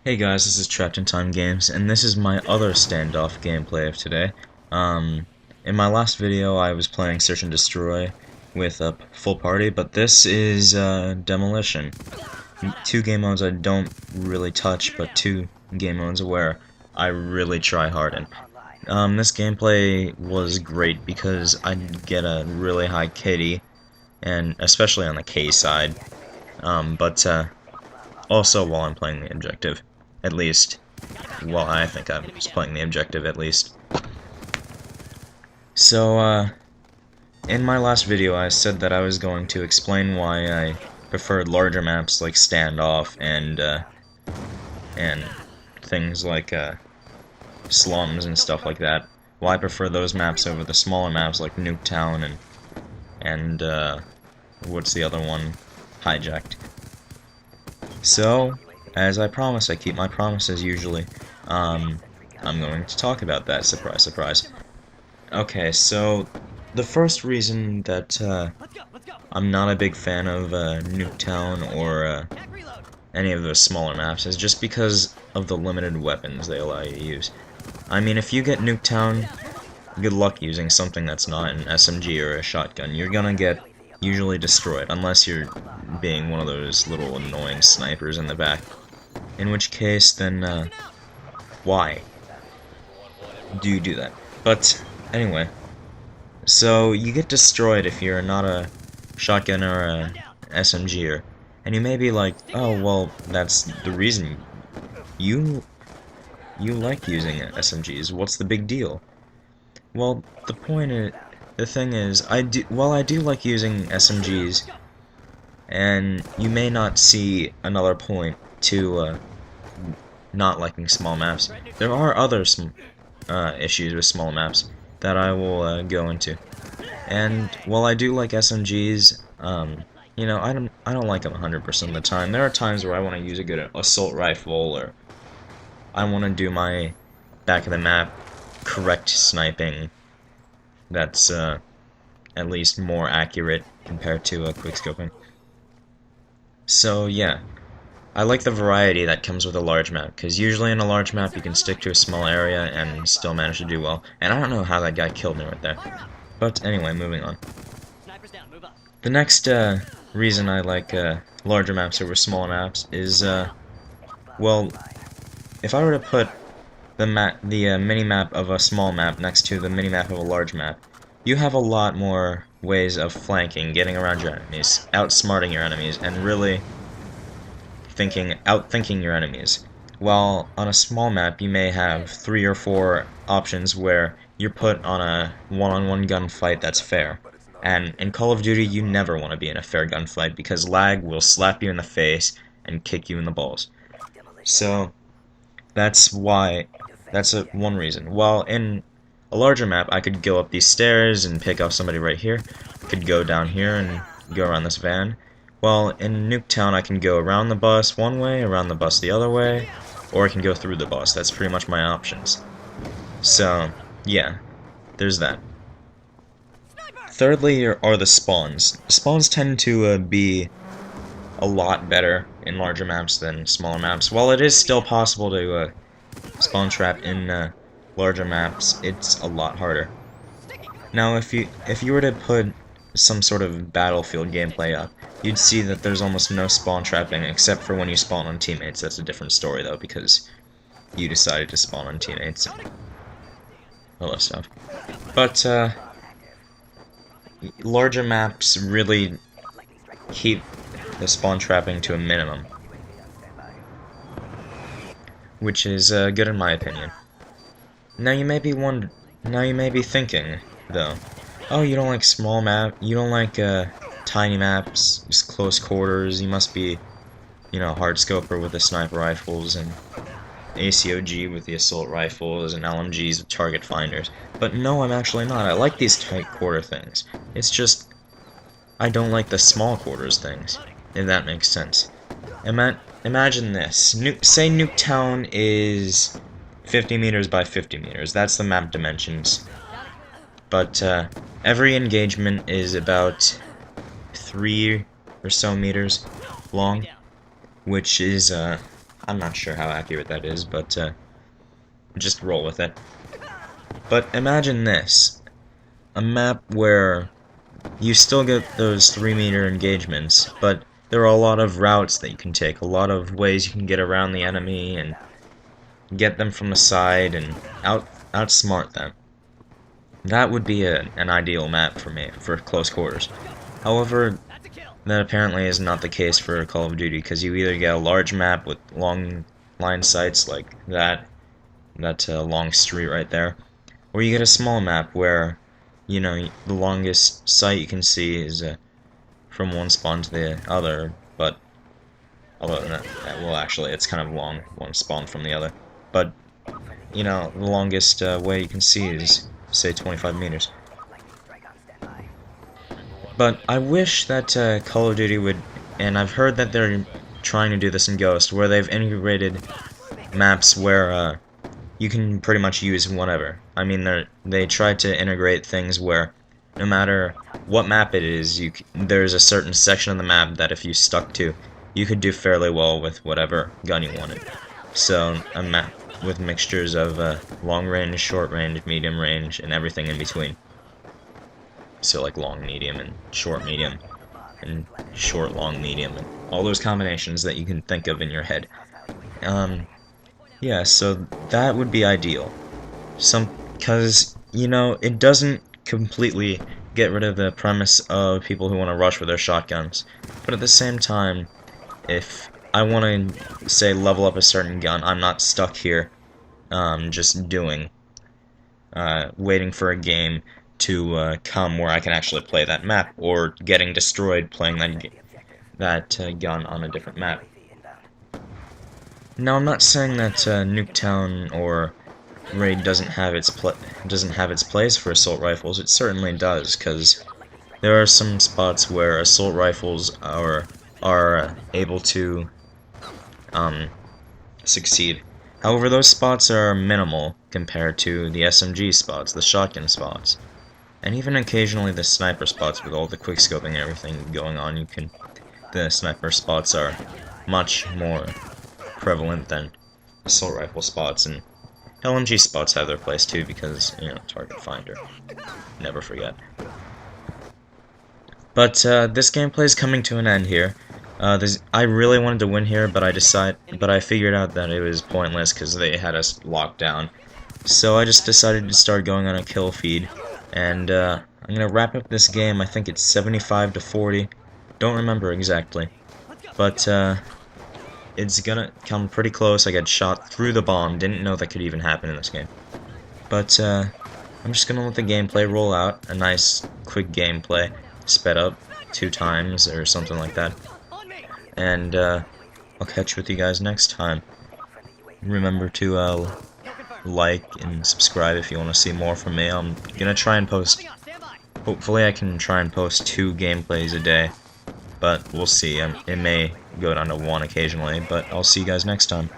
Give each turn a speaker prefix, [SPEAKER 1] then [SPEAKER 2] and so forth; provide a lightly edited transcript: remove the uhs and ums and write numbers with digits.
[SPEAKER 1] Hey guys, this is Trapped in Time Games, and this is my other standoff gameplay of today. In my last video I was playing Search and Destroy with a full party, but this is Demolition. Two game modes I don't really touch, but two game modes where I really try hard in. This gameplay was great because I get a really high KD, and especially on the K side, but also while I'm playing the objective. At least, well, I think I was playing the objective at least. So, in my last video I said that I was going to explain why I preferred larger maps like Standoff and things like, slums and stuff like that. Why I prefer those maps over the smaller maps like Nuketown and what's the other one? Hijacked. So, as I promised, I keep my promises usually. I'm going to talk about that. Surprise, surprise. Okay, so the first reason that I'm not a big fan of Nuketown or any of the smaller maps is just because of the limited weapons they allow you to use. I mean, if you get Nuketown, good luck using something that's not an SMG or a shotgun. You're gonna get usually destroyed, unless you're being one of those little annoying snipers in the back. In which case, then, why do you do that? But, anyway, so you get destroyed if you're not a shotgun or a SMGer, and you may be like, oh, well, that's the reason you like using SMGs, what's the big deal? Well, the thing is, while I do like using SMGs, and you may not see another point to not liking small maps. There are other issues with small maps that I will go into. And while I do like SMGs, you know, I don't like them 100% of the time. There are times where I want to use a good assault rifle, or I want to do my back of the map correct sniping. That's at least more accurate compared to quickscoping. So yeah. I like the variety that comes with a large map, because usually in a large map you can stick to a small area and still manage to do well. And I don't know how that guy killed me right there. But anyway, moving on. The next reason I like larger maps over smaller maps is, well, if I were to put the mini-map of a small map next to the mini-map of a large map, you have a lot more ways of flanking, getting around your enemies, outsmarting your enemies, and really outthinking your enemies. While on a small map you may have 3 or 4 options where you're put on a one-on-one gunfight that's fair. And in Call of Duty you never want to be in a fair gunfight because lag will slap you in the face and kick you in the balls. So that's one reason. While in a larger map I could go up these stairs and pick off somebody right here. I could go down here and go around this van. Well, in Nuketown I can go around the bus one way, around the bus the other way, or I can go through the bus. That's pretty much my options. So, yeah, there's that. Thirdly are the spawns. Spawns tend to be a lot better in larger maps than smaller maps. While it is still possible to spawn trap in larger maps, it's a lot harder. Now, if you were to put some sort of Battlefield gameplay up, you'd see that there's almost no spawn trapping except for when you spawn on teammates. That's a different story though, because you decided to spawn on teammates and all that stuff. But larger maps really keep the spawn trapping to a minimum, which is good in my opinion. Now you may be thinking though, oh, you don't like small map, you don't like tiny maps, just close quarters, you must be, you know, hard scoper with the sniper rifles and ACOG with the assault rifles and LMGs with target finders. But no, I'm actually not. I like these tight quarter things. It's just I don't like the small quarters things, if that makes sense. Imagine this. Say Nuketown is 50 meters by 50 meters. That's the map dimensions. But every engagement is about 3 or so meters long, which is I'm not sure how accurate that is, but just roll with it. But imagine this. A map where you still get those 3-meter engagements, but there are a lot of routes that you can take, a lot of ways you can get around the enemy and get them from the side and outsmart them. That would be an ideal map for me, for close quarters. However, that apparently is not the case for Call of Duty, because you either get a large map with long line sights like that long street right there, or you get a small map where, you know, the longest sight you can see is from one spawn to the other, but other than that, well, actually, it's kind of long, one spawn from the other, but, you know, the longest way you can see is, say, 25 meters. But I wish that Call of Duty would, and I've heard that they're trying to do this in Ghost, where they've integrated maps where you can pretty much use whatever. I mean, they try to integrate things where no matter what map it is, there's a certain section of the map that if you stuck to, you could do fairly well with whatever gun you wanted. So a map with mixtures of long range, short range, medium range, and everything in between. So like long medium and short medium and short long medium and all those combinations that you can think of in your head. Yeah, so that would be ideal. Because, you know, it doesn't completely get rid of the premise of people who want to rush with their shotguns. But at the same time, if I want to, say, level up a certain gun, I'm not stuck here just waiting for a game to come where I can actually play that map, or getting destroyed playing that gun on a different map. Now, I'm not saying that Nuketown or Raid doesn't have its place for assault rifles. It certainly does, because there are some spots where assault rifles are able to succeed. However, those spots are minimal compared to the SMG spots, the shotgun spots, and even occasionally the sniper spots with all the quickscoping and everything going on. The sniper spots are much more prevalent than assault rifle spots, and LMG spots have their place too, because, you know, target finder. Never forget. But this gameplay is coming to an end here. I really wanted to win here, but I figured out that it was pointless because they had us locked down. So I just decided to start going on a kill feed, and I'm gonna wrap up this game. I think it's 75 to 40. Don't remember exactly, but it's gonna come pretty close. I got shot through the bomb. Didn't know that could even happen in this game. But I'm just gonna let the gameplay roll out. A nice, quick gameplay, sped up 2 times or something like that. And I'll catch with you guys next time. Remember to like and subscribe if you want to see more from me. I'm gonna try and post. Hopefully, I can try and post 2 gameplays a day. But we'll see. It may go down to 1 occasionally, but I'll see you guys next time.